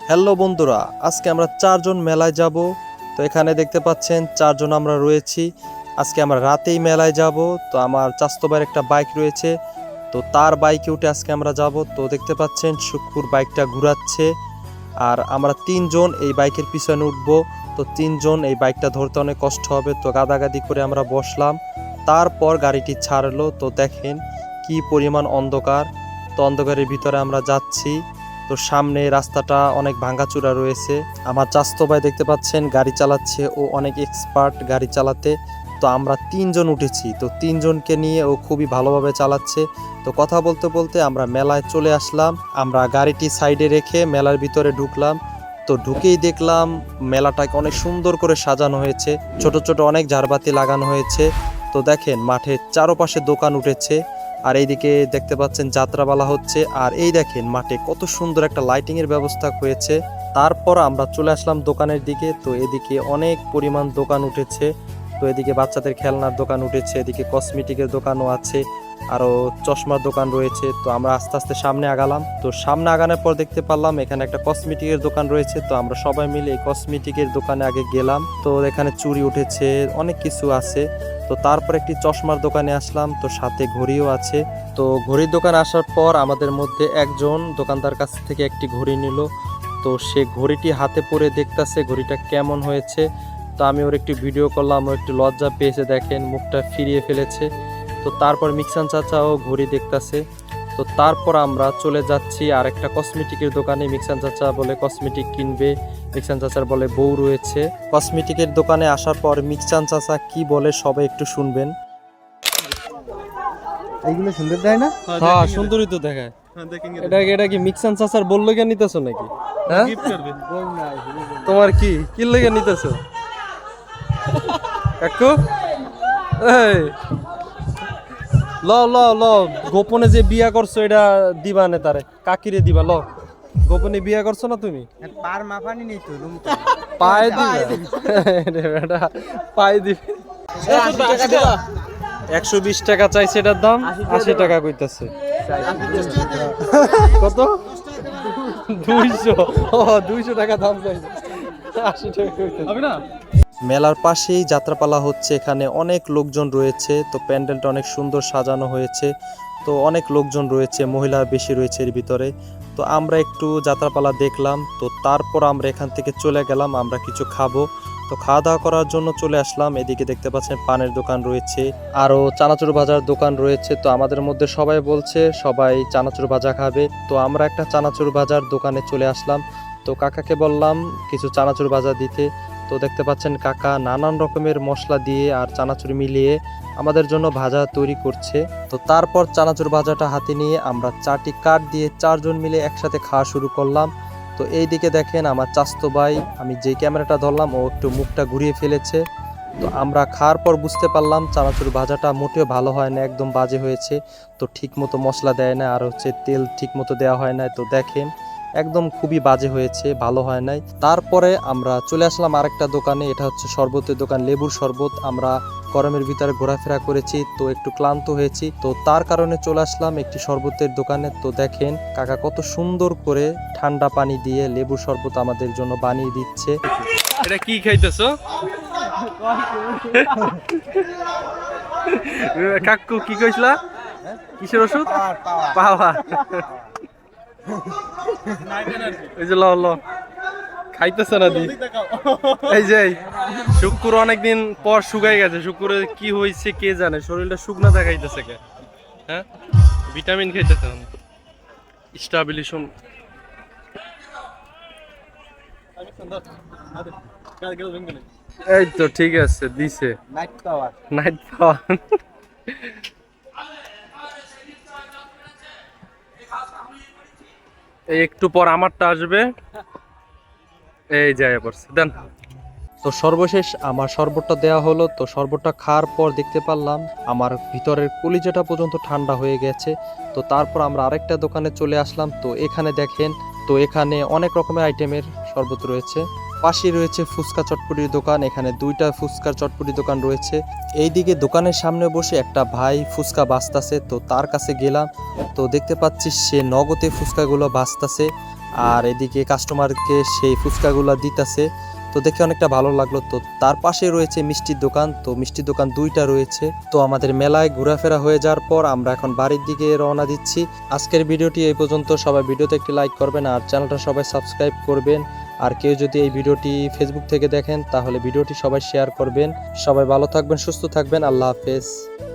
Hello বন্ধুরা, আজকে আমরা চারজন মেলায় যাব। তো এখানে দেখতে পাচ্ছেন চারজন আমরা রয়েছি। আজকে আমরা রাতেই মেলায় যাব। তো আমার চাচাতো ভাইয়ের একটা বাইক রয়েছে, তো তার বাইকে উঠে আজকে আমরা যাব। তো দেখতে পাচ্ছেন শুক্কুর বাইকটা ঘুরাচ্ছে, আর আমরা তিনজন এই বাইকের পিছনে উঠবো। তো তিনজন এই বাইকটা ধরতে অনেক কষ্ট হবে, তো গাদাগাদি করে আমরা বসলাম। তারপর গাড়িটি ছাড়লো। তো দেখেন কি পরিমাণ অন্ধকার। তো অন্ধকারের ভিতরে আমরা যাচ্ছি। তো সামনে রাস্তাটা অনেক ভাঙাচুরা রয়েছে। আমার চাচাতো ভাই দেখতে পাচ্ছেন গাড়ি চালাচ্ছে, ও অনেক এক্সপার্ট গাড়ি চালাতে। তো আমরা তিনজন উঠেছি, তো তিনজনকে নিয়ে ও খুবই ভালোভাবে চালাচ্ছে। তো কথা বলতে বলতে আমরা মেলায় চলে আসলাম। আমরা গাড়িটি সাইডে রেখে মেলার ভিতরে ঢুকলাম। তো ঢুকেই দেখলাম মেলাটাকে অনেক সুন্দর করে সাজানো হয়েছে, ছোট ছোট অনেক ঝাড়বাতি লাগানো হয়েছে। তো দেখেন মাঠের চারপাশে দোকান উঠেছে, আর এইদিকে দেখতে পাচ্ছেন যাত্রাপালা হচ্ছে। আর এই দেখেন মাঠে কত সুন্দর একটা লাইটিং এর ব্যবস্থা হয়েছে। তারপর আমরা চলে আসলাম দোকানের দিকে। তো এদিকে অনেক পরিমাণ দোকান উঠেছে। তো এদিকে বাচ্চাদের খেলনার দোকান উঠেছে, এদিকে কসমেটিকের দোকানও আছে, আরো চশমার দোকান রয়েছে। তো আমরা আস্তে আস্তে সামনে আগালাম। তো সামনে আগানোর পর দেখতে পারলাম এখানে একটা কসমেটিকের দোকান রয়েছে। তো আমরা সবাই মিলে এই কসমেটিকের দোকানে আগে গেলাম। তো এখানে চুড়ি উঠেছে, অনেক কিছু আছে। তো তারপর একটি চশমার দোকানে আসলাম, তো সাথে ঘড়িও আছে। তো ঘড়ির দোকানে আসার পর আমাদের মধ্যে একজন দোকানদার কাছ থেকে একটি ঘড়ি নিল। তো সে ঘড়িটি হাতে পরে দেখতাছে ঘড়িটা কেমন হয়েছে। তো আমি ওর একটি ভিডিও করলাম, ও একটু লজ্জা পেয়েছে, দেখেন মুখটা ফিরিয়ে ফেলেছে। তো তারপর মিকসান চাচাও ঘড়ি দেখতাছে। তো তারপর আমরা চলে যাচ্ছি আর একটা কসমেটিকের দোকানে। মিকসান চাচা বলে কসমেটিক কিনবে, মিকসান চাচার বলে বউ রয়েছে। কসমেটিকের দোকানে আসার পর মিকসান চাচা কি বলে সবাই একটু শুনবেন। এইগুলো সুন্দর দেয় না? হ্যাঁ, সুন্দরই তো দেখায়। এটা কি মিকসান চাচার বললো কেন নিতেছো নাকি? হ্যাঁ, তোমার কি লেগে নিতেছো কাকু? এই ল ল ল, গোপনে যে বিয়া করছো এটা দিবা না তারে, কাকিরে দিবা। ল, গোপনে বিয়া করছো না তুমি? পার মাফানি নেই তো রুম পায়ে দিবে বেটা, পায়ে দিবে। 120 টাকা চাইছে, এটার দাম 80 টাকা কইতাছে। কত? 200। ও 200 টাকা দাম চাইছে, 80 টাকা কইতাছে। মেলার পাশেই যাত্রাপালা হচ্ছে, এখানে অনেক লোকজন রয়েছে। তো প্যান্ডেলটা অনেক সুন্দর সাজানো হয়েছে। তো অনেক লোকজন রয়েছে, মহিলা বেশি রয়েছে এর ভিতরে। তো আমরা একটু যাত্রাপালা দেখলাম। তো তারপর আমরা এখান থেকে চলে গেলাম, আমরা কিছু খাবো। তো খাওয়া দাওয়া করার জন্য চলে আসলাম। এদিকে দেখতে পাচ্ছেন পানের দোকান রয়েছে, আরো চানাচুর ভাজার দোকান রয়েছে। তো আমাদের মধ্যে সবাই বলছে সবাই চানাচুর ভাজা খাবে। তো আমরা একটা চানাচুর ভাজার দোকানে চলে আসলাম। তো কাকাকে বললাম কিছু চানাচুর ভাজা দিতে। তো দেখতে পাচ্ছেন কাকা নানান রকমের মশলা দিয়ে আর চানাচুর মিলিয়ে আমাদের জন্য ভাজা তৈরি করছে। তো তারপর চানাচুর ভাজাটা হাতে নিয়ে আমরা 4টি কাঠ দিয়ে 4জন মিলে একসাথে খাওয়া শুরু করলাম। তো এই দিকে দেখেন আমার চাচাতো ভাই, আমি যে ক্যামেরাটা ধরলাম ও একটু মুখটা ঘুরিয়ে ফেলেছে। তো আমরা খাওয়ার পর বুঝতে পারলাম চানাচুর ভাজাটা মোটেও ভালো হয় না, একদম বাজে হয়েছে। তো ঠিক মতো মশলা দেয় না, আর হচ্ছে তেল ঠিক মতো দেওয়া হয় না। তো দেখেন একদম খুবই বাজে হয়েছে, ভালো হয় নাই। তারপরে আমরা চলে আসলাম আরেকটা দোকানে, এটা হচ্ছে শরবতের দোকান, লেবুর শরবত। আমরা গরমের ভিতরে ঘোরাফেরা করেছি, তো একটু ক্লান্ত হয়েছি, তো তার কারণে চলে আসলাম একটি শরবতের দোকানে। তো দেখেন কাকা কত সুন্দর করে ঠান্ডা পানি দিয়ে লেবুর শরবত আমাদের জন্য বানিয়ে দিচ্ছে। এটা কি খাইতেছো কাকু? কি কইছলা? কিসের ওষুধ? পাওয়ার। এই যে ল খাইতেছে না দি। এই যে শুক্র অনেকদিন পর শুকাই গেছে, শুক্রে কি হয়েছে কে জানে, শরীরটা শুকনা দেখাইতেছে কে। হ্যাঁ, ভিটামিন খাইতেছে, স্টাবিলিশন। এই তো ঠিক আছে, দিছে নাইট পাওয়ার। এই একটু পর আমারটা আসবে, এই যায় পড়ছে দেন। তো সর্বশেষ আমার শরবতটা দেওয়া হলো। তো শরবতটা খাওয়ার পর দেখতে পারলাম আমার ভিতরের কলিজাটা পর্যন্ত ঠান্ডা হয়ে গেছে। তো তারপর আমরা আরেকটা দোকানে চলে আসলাম। তো এখানে দেখেন, তো এখানে অনেক রকমের আইটেমের শরবত রয়েছে। পাশে রয়েছে ফুচকা চটপটির দোকান, এখানে 2টা ফুচকার চটপটি দোকান রয়েছে। এইদিকে দোকানের সামনে বসে একটা ভাই ফুচকা বাছতাছে। তো তার কাছে গেলাম, তো দেখতে পাচ্ছি সে নগদে ফুচকাগুলো বাছতাছে। আর এদিকে কাস্টমারকে সেই ফুচকাগুলো দিতেছে। তো দেখে অনেকটা ভালো লাগলো। তো তার পাশে রয়েছে মিষ্টির দোকান, তো মিষ্টির দোকান দুইটা রয়েছে। তো আমাদের মেলায় ঘোরাফেরা হয়ে যাওয়ার পর আমরা এখন বাড়ির দিকে রওনা দিচ্ছি। আজকের ভিডিওটি এই পর্যন্ত। সবাই ভিডিওতে একটি লাইক করবেন আর চ্যানেলটা সবাই সাবস্ক্রাইব করবেন। আর কেউ যদি এই ভিডিওটি ফেসবুক থেকে দেখেন তাহলে ভিডিওটি সবাই শেয়ার করবেন। সবাই ভালো থাকবেন, সুস্থ থাকবেন। আল্লাহ হাফেজ।